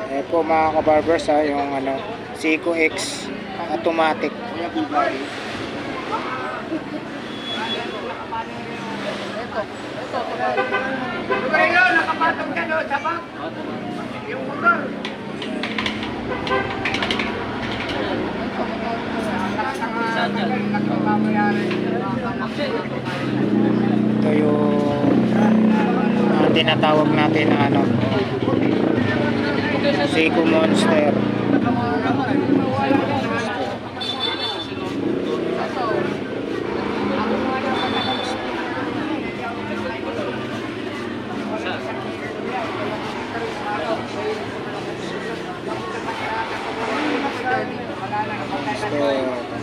Eh po mga kabarbers ha, yung ano, Seiko X automatic. Pero nakapatong ka doon, sabang? Yung motor. Ito yung tinatawag natin na ano, Seiko Monster.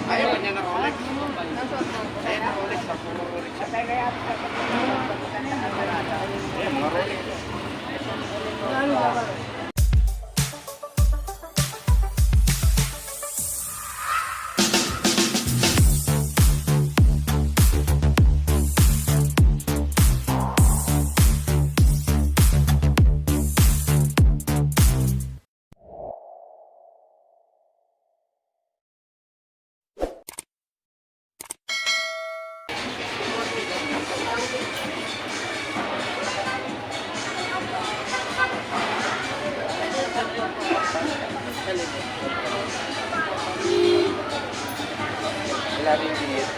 Ayaw niya na Rolex. Ayaw na Rolex. Wala rin binit.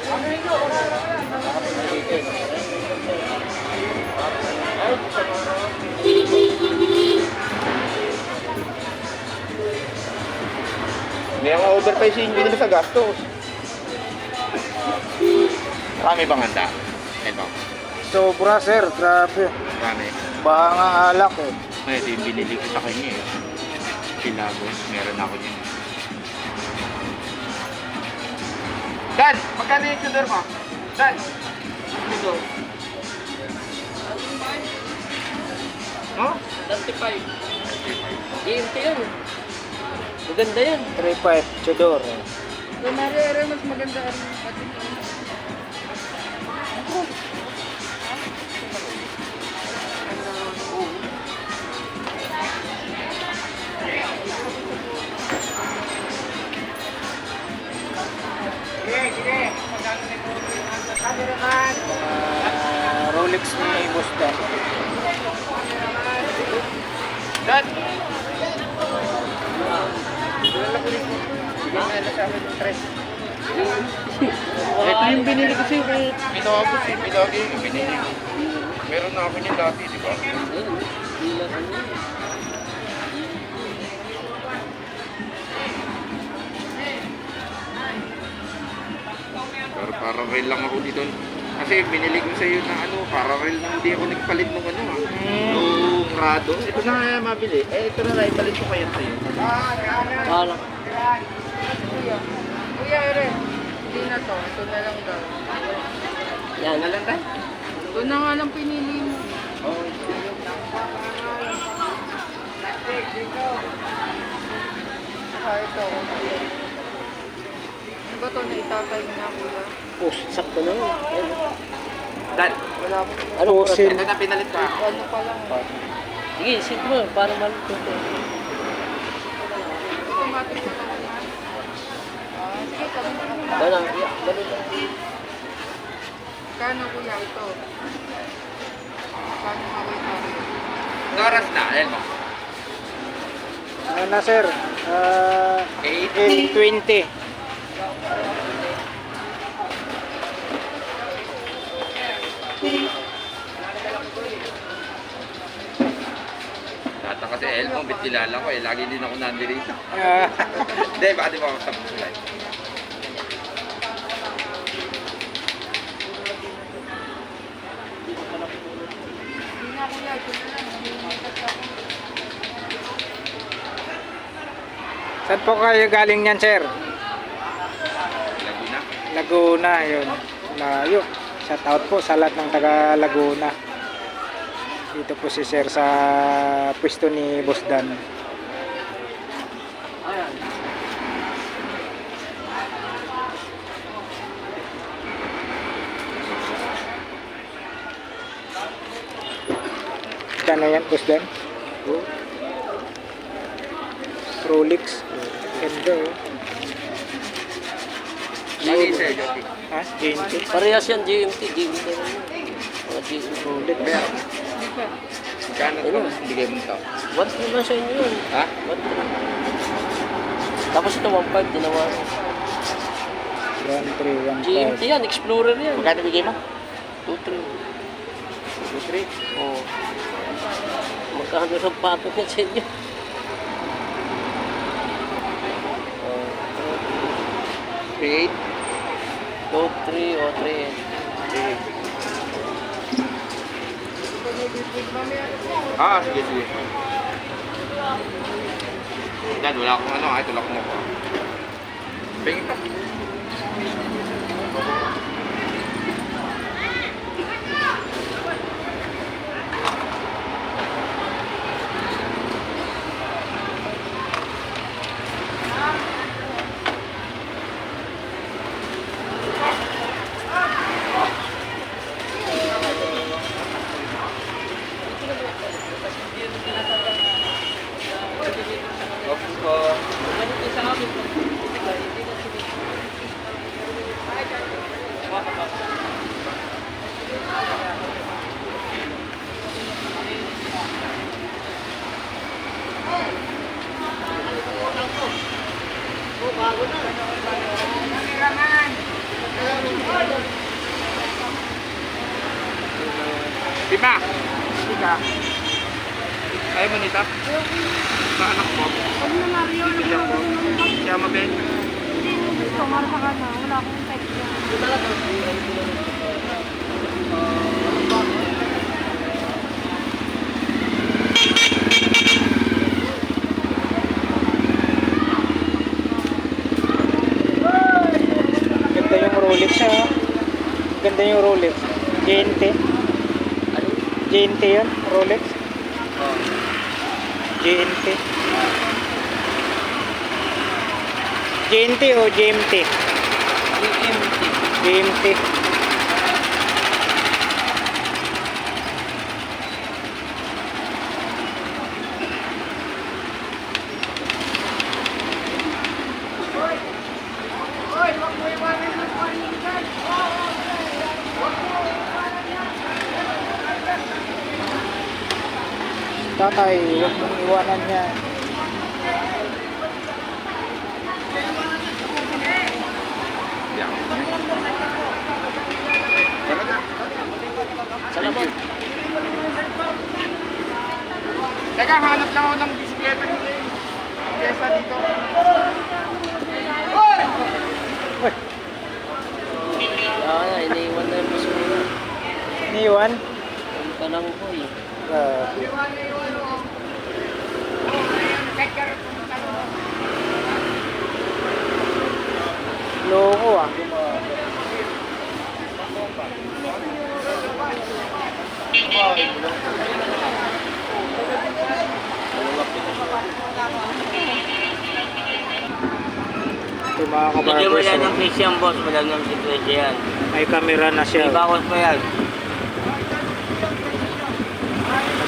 May mga overpricing din nila sa gastos. Marami bang handa? Ito. Sobra sir, grabe. Marami. Baka nga alak eh. Ito yung binili ko sa kanya eh. Pilagos, meron ako yun. Dan! Magkano yung tudor mo? Dan! Tudor. No? 35. GMT yun. Maganda yan. 3.5 Tudor. So, Maria, mas maganda rin. Rolex ni Boss Dan. Dan! Bigyan nga na sa akin yung tres. Ito yung binili ko sa'yo kay Pinagos eh. Pinagos yung binili ko. Meron na ako niyan dati, di ba? Pero parallel lang ako dito. Kasi binili ko sa'yo na ano, parallel lang hindi ako nagpalit ng ano ah. Yung Rado. Ito na nga mabili. Eh, ito na lang, ipalit ko kaya sa'yo. Wala. Kuya, Ere. Hindi na to. Ito na lang daw. Yan. Na lang tayo? Ito na nga lang pinili mo. Oo. Saka ito. Ano ba ito na itatay na kuya? Oh, sakto na yun. Dan. Wala po. Ano oras? Ito na pinalit ka. Ano pa lang. Sige, sit mo para malito ko. Automatic ko lang yan. Sige, kami na lang. Ganun lang. Kano kuya ito? Kano mawita rin? Oras na, ayun mo. Ano na sir? 8:20. Tata kasi Elmo, bit kilala ko eh. Lagi din ako nandirito. Hindi, baka di ba ako tapos sila. Saan po kayo galing niyan sir? Laguna. Laguna, yun. Layo. Shout out po sa lahat ng taga Laguna. Dito po si sir sa pwesto ni Boss Dan. Kano yan, boss Dan? Oh. Rolex. Ganda oh. Lagi sa'yo, Jody. Ha? GMT. Parehas yan, GMT. GMT na yun. Mga GMT. Rolex. Kaya, kano ito? Bigay mo ito. 1 naman sa inyo yun. Ha? 1 Tapos ito 1.5 ginawa ko. 1.3, 1.5. GMT yan, Explorer yan. Magkano bigay mo? 2.3. 2-3. Oo. Magkano sa pato yan sa inyo? Oh, 3-8. 2.3 o 3. Ah, sige, sige. Dad, wala akong ano, ay tulak mo ko. Pingin pa. Opo po. Diba? Diba? Ayaw mo nito? Sa anak mo? Huwag na Mario, Bibigyan ko. Siya mabel? hindi mo gusto, marasa ka na, wala akong text yan. Ganda yung Rolex ha. Ganda yung Rolex. GNT. Ano? GNT yun, Rolex. Oh. GNT. GNT o GMT? GMT. GMT. Tatay, huwag mong iwanan niya. Yeah. Tara na. Salamat. Teka, hanap lang ako ng bisikleta ni Kesa dito. Iniiwan na yung basura. Iniwan? Ang tanang ko eh. Grabe. Loko ah. Ito mga Bigyan mo kabarbers, yan oh. ng Christian boss, malagang si Twedge yan. May camera na siya. Ibakos pa yan.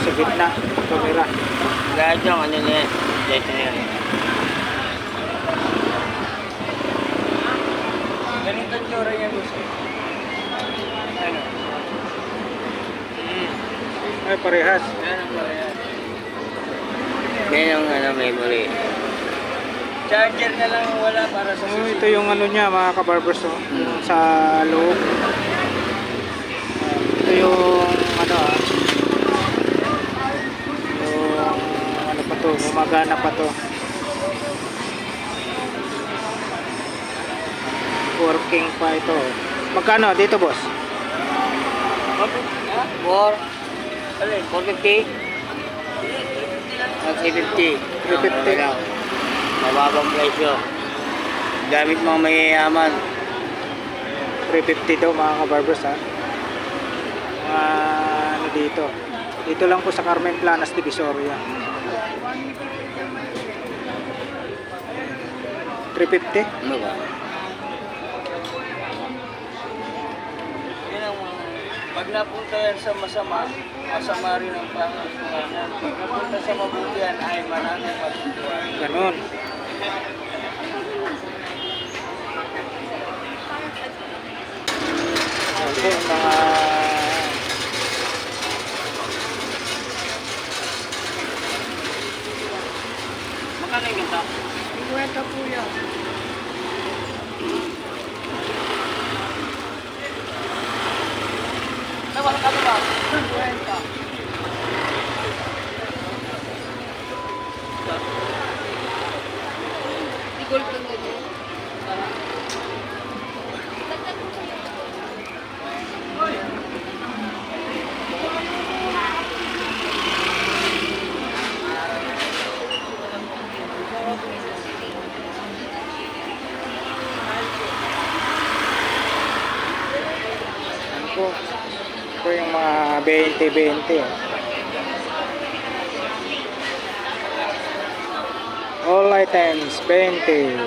Sa gitna, camera. Lahat yung ano na yan, dito na yan. Ganito ang tsura niya gusto. Ano? Ay, parehas. Yan ang parehas. Yan yung ano, memory. Charger na lang wala para sa Oh, ito yung ano niya mga kabarbers, oh. Yung sa loob. Ito yung ano ah. Yung ano pa to, gumagana pa to. Working pa ito. Magkano dito, boss? For, ano eh, 450? Mag 350. 350. Mababang presyo. Gamit mga mayayaman. 350 daw mga kabarbers ha. Mga ano dito. Dito lang po sa Carmen Planas, Divisoria. 350. Ano ba? Yan ang Pag napunta yan sa masama, masama rin ang pangangalanan. Pag napunta sa mabutihan ay maraming matutuwa. Ganon. Okay, mga Magkano yung ganito? 50 po yan. Wala ka ba? 50. Gold lang yun. ano po, ito yung mga 20-20. Oh. All items 20.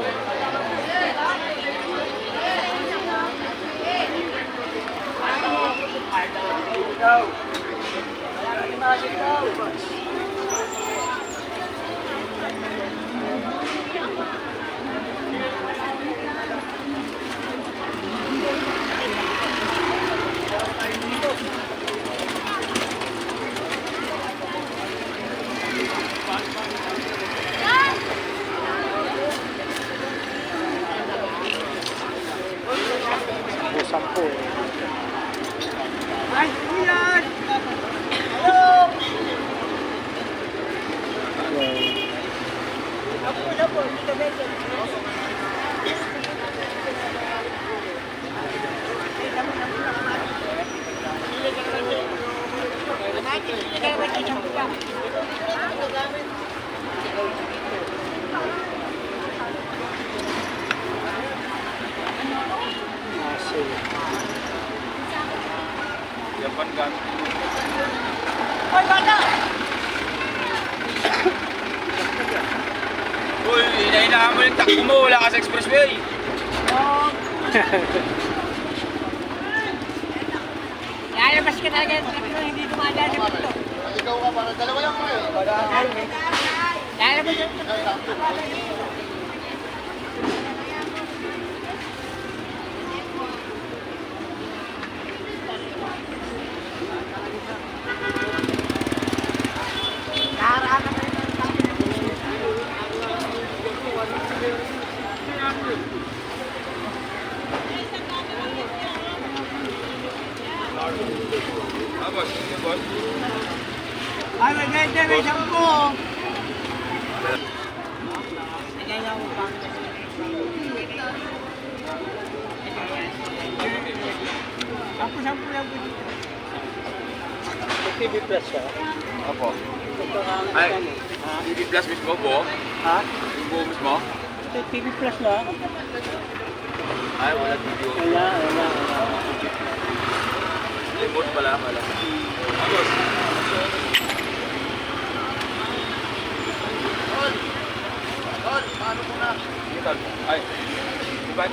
Sampu. Ay, yan! Asin. Japan gan. Uy, inainahan mo yung takbo mo, wala ka sa expressway. Lalabas ka na agad. Hindi dumadaan sa puto. Ikaw ka para dalawa yan mo eh. Lalabas ka. Boss, boss. Ay, maganda, may 10. Sampu lang po dito. TV Plus siya. Apo. Ay, TV Plus mismo po? Ha? Yung buo mismo? TV Plus na? Ay, wala video. Wala. Remote pala. Boss. Tol, paano mo na? Tol, ay. Diba?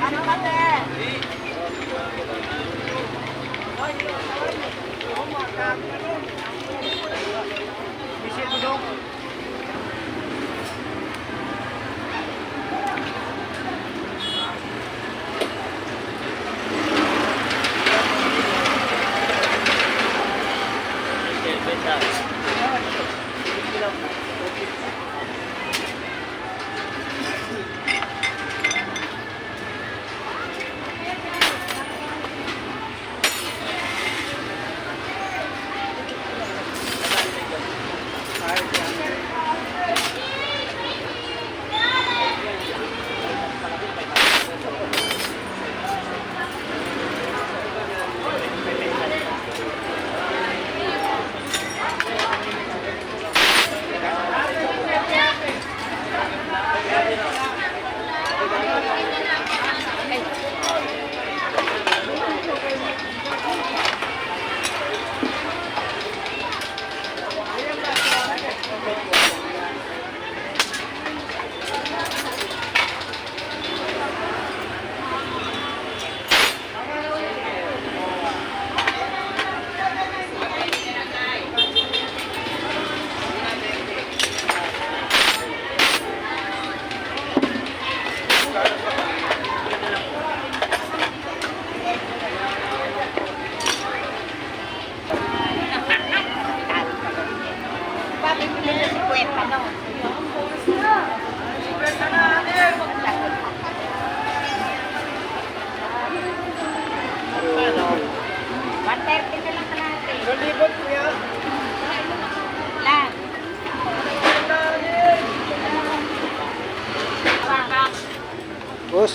Ano ka, te? Bisit mo dong.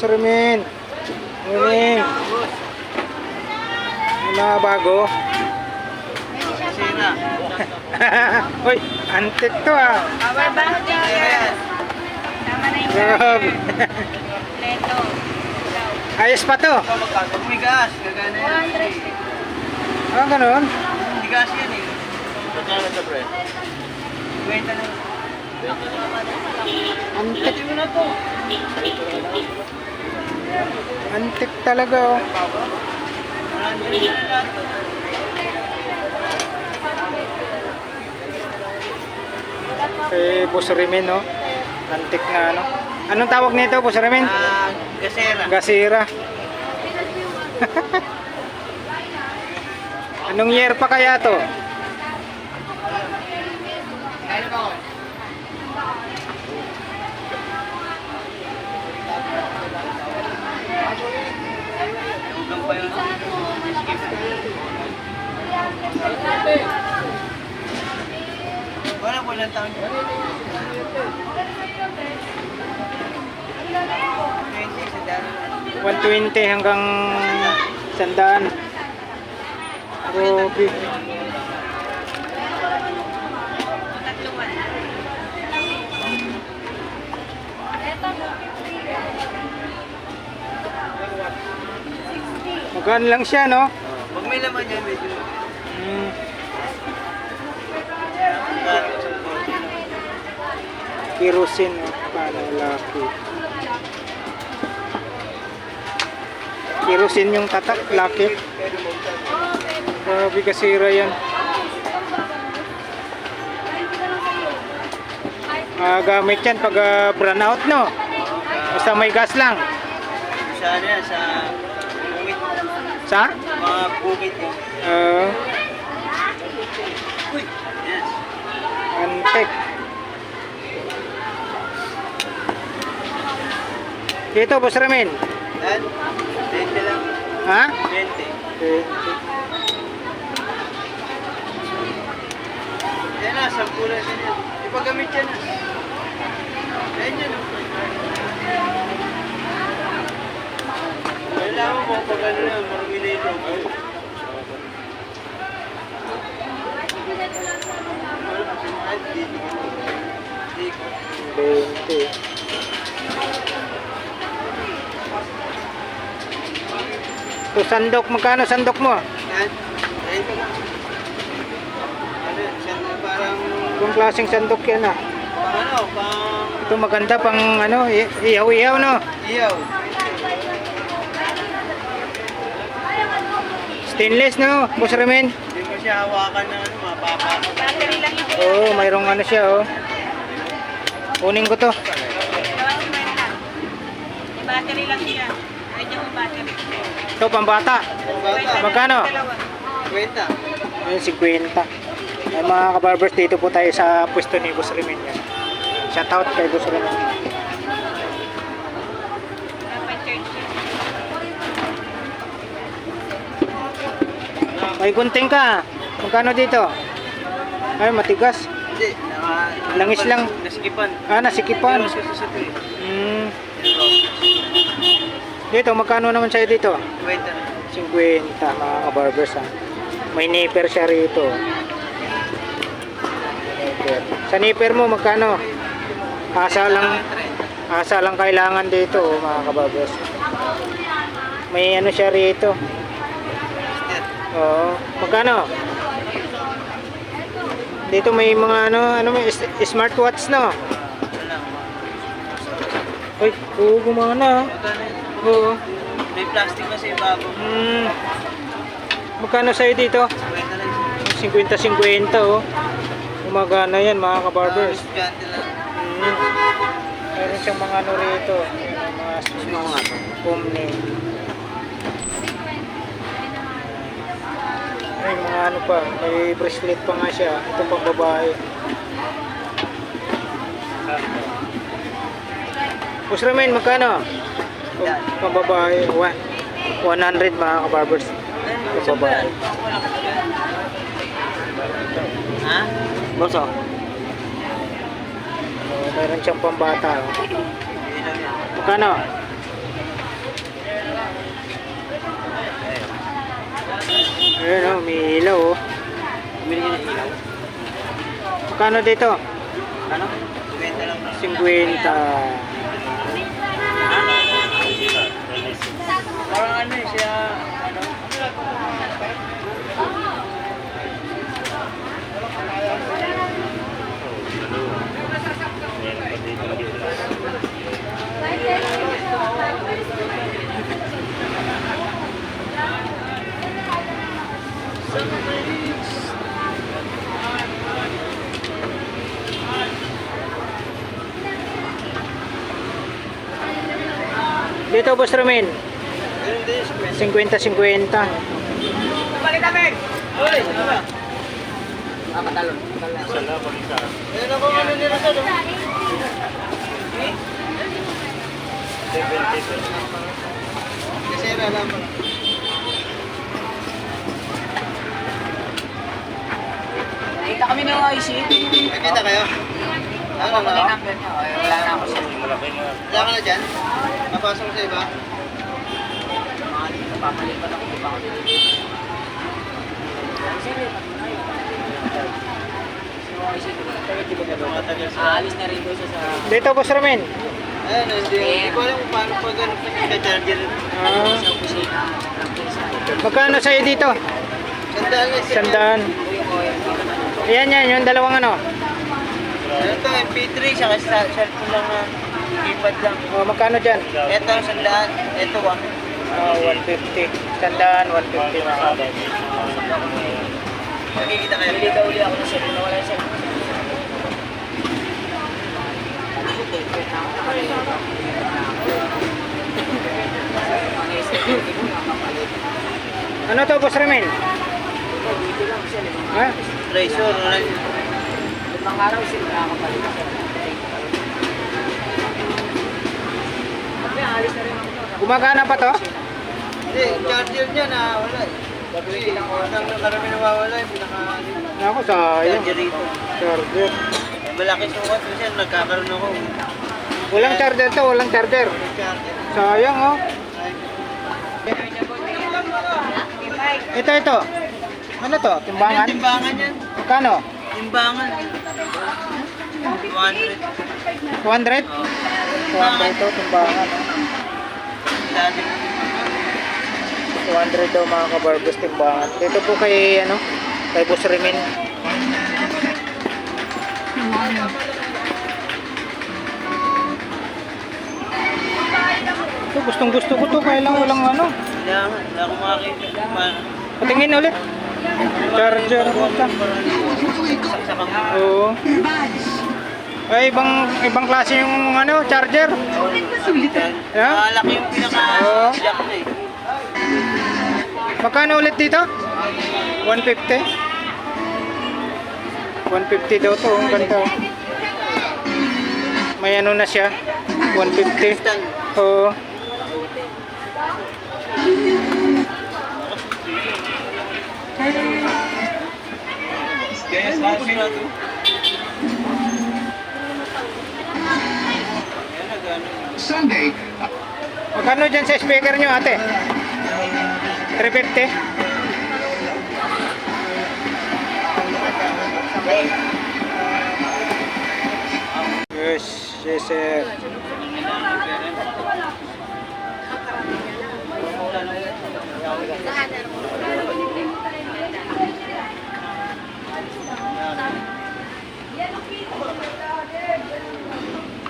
Boss Remen. Morning. May mga bago. Sina. Uy, antik to ah. Power bank dyan. Ayan. Tama na yung Grabe. leto. Ayos pa to. Pag may gas, gagana yan. 100. Ah, ganun. May gas yan eh. Magkano sa pre? 20 na. Antik. Dati mo na to. Antik talaga oh. 100 na lahat. Kay Boss Remen no. Antik na ano. Anong tawag nito, Boss Remen? Gasera. Gasira. Anong year pa kaya to? Hugang pa yun. Wala po ilang taon yun. 20 sa dami. 120 hanggang 100. Grabe. Magkano lang siya, no? Pag may laman yan, medyo. Hmm. Kerosene, no? Paano laki? Kerosene yung tatak, laki. Grabe kasira yan. Gamit yan pag brown out, no? Basta may gas lang. Sa ano yan, sa bukit. Sa? Mga bukit eh. Uy! Yes. Antek. Dito, Boss Ramin. Yan. 20 lang. Ha? 20. Yan na, 10 lang din yan. Ipagamit yan na. Yan yan. Kailangan mo pag ano na, marami na ito. Dito. 20. Ito, sandok. Magkano sandok mo? Yan. Ito lang. Ano yan? Parang... Kung klaseng sandok yan, ah. Ano? Pang... Ito maganda pang ano, ihaw-ihaw, no? Iyaw. Stainless, no? Boss Ramin? Hindi mo siya hawakan na ano, mapapasok. Battery lang yung Oo, mayroong ano siya, oh. Kunin ko to. gawa ng kwenta. May battery lang siya. Medyo may battery. Ito, pambata. Magkano? Dalawa. Kwenta. Ayun, 50. Ay, mga kabarbers, dito po tayo sa pwesto ni Boss Ramin. Yan. Shoutout kay Boss Ramin. Dapat church siya. May gunting ka. Magkano dito? Ay, matigas. Hindi. Langis lang. Nasikipan. Ah, nasikipan. Pero sa ito eh. Hmm. Dito, magkano naman sa'yo dito? Kwenta na. 50, mga kabarbers, ha. May nipper siya rito. Nipper. Sa nipper mo, magkano? Asa lang kailangan dito, oh, mga kabarbers. May ano siya rito. Oo. Magkano? Dito may mga ano may smartwatch, no? Wala. Uy, gumana. Magkano yun? Oo. May plastic kasi bago. Magkano sa'yo dito? Kwenta lang. 50-50, oh. Gumagana yan, mga kabarbers. Estudyante lang. Meron siyang mga ano rito. Ayan, mga Omni. Ay, mga ano pa. May bracelet pa nga siya. Ito pang babae. Boss Ramin, magkano? Pang babae. 100, mga kabarbers. Pang babae. Ha? Boso? Meron siyang pambata. Oh. Hindi lang yan. Magkano? May ilaw oh. Bumili ka ng ilaw. Magkano dito? Ano? 20 lang. 50. Parang ano eh, siya, ano? Dito Boss Romain, Ganun din, 50-50. 50. Balik kami! Uy, ano ba? Patalon. Ayun ako ano nila sa doon. Kasi alam mo. Kita kami ng IC. Nakita kayo? Ano na ako? Wala na ako sa wala ka na dyan? Napasok ko sa iba? Papalipan ako. Aalis na rin doon sa... Dito Boss Romain. Ayun, hindi ko alam kung paano pag nagka-charger. Sa opisina. Magkano sa'yo dito? Sandaan na siya. 100. Yan, yung dalawang ano. Ano to, MP3, saka sa cellphone lang na keypad lang. Oh, magkano dyan? Ito, sandaan. Ito, 1. 150. 100, 150 mga kapatid. Makikita kayo. Hindi ka uli ako ng cellphone. Wala yung cellphone. Ano to Boss Romain? Ha? Razor, wala. Limang araw sila nakakapalit. Alis na rin ako. Gumagana pa to? Hindi, charger niya na wala eh. Gagawin lang ko. Nang karami nawawala yung pinaka... Ako sayang. Charger rito. Charger. Malaki sukat kasi nagkakaroon ako. Walang charger to, walang charger. Charger. Sayang oh. Ito. Ano to? Timbangan? Timbangan yan. Magkano? Timbangan. 200. 200? Oh. 200 to, timbangan. Oh. Dati. 200 daw mga kabarbos timbangan. Dito po kay ano, kay Boss Romain. Ito gustong gusto ko to, kaya lang walang ano. Wala akong makakita. Patingin ulit. Charger mo ta. Saksakan mo. Oo. Ay, ibang klase yung ano, charger. Ha? Malaki yung Oo. pinaka-jack na eh. Magkano ulit dito? 150? 150 daw to, ang ganda. May ano na siya, 150. Stand. Oo. Yes, tapos na ito. Sunday, Magkano dyan sa speaker nyo ate? 350? Yes, yes sir.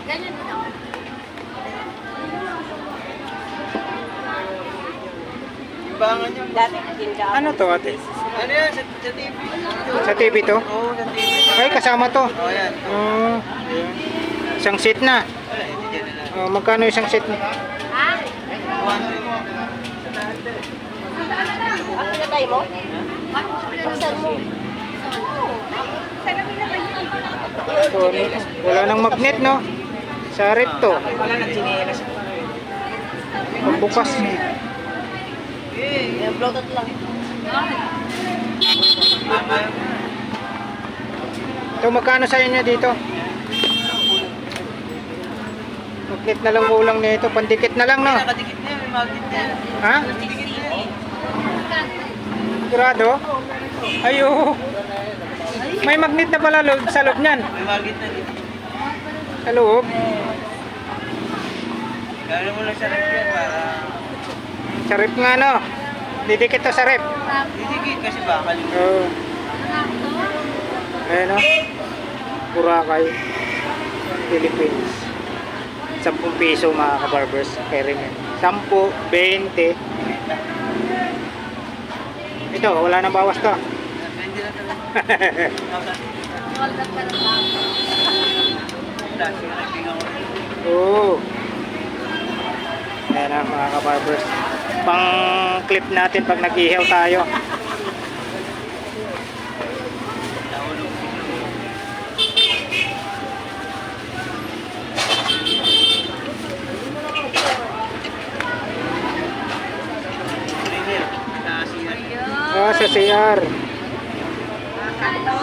Ganyan din ako. Timbangan yun. Dati natinda ako. Ano to ate? Ano yan? Sa TV? Sa TV to? Oo, sa TV. Ay, kasama to. Oo, yan. Oh, ayan. Isang seat na. Wala, hindi dyan na lang. Oh, magkano isang seat na? Ha? 100. Ang pinatay mo? Buksan mo. So, ano to? Wala nang magnet no? Sa rep to. Wala nang chinelas. Pagbukas. Eh, Bloated lang. mama. Ito, magkano sa inyo dito? Magnet na lang ulang nito. Pandikit na lang no? Nakadikit na yan, may magnet na yan. Ha? Nakadikit na yan. Sigurado? Ayo. May magnet na pala sa loob niyan. May magit na dito. Sa loob. Gano'n mo lang sa rep yan para... Sa rep nga no. Didikit to sa rep. Didikit kasi bakal yung... Oo. Ayan o. Boracay. Philippines. 10 piso mga kabarbers. Kaya rin yan. 10, 20. Ito, wala nang bawas to. Pwede na talaga. Dahil nagbigang ko rin. Oo. Ayan na mga kabarbers. Pang clip natin pag nag-ihaw tayo. Nahulog ko siya. Trainer, nasiyan. Ah, sa CR. Kanto.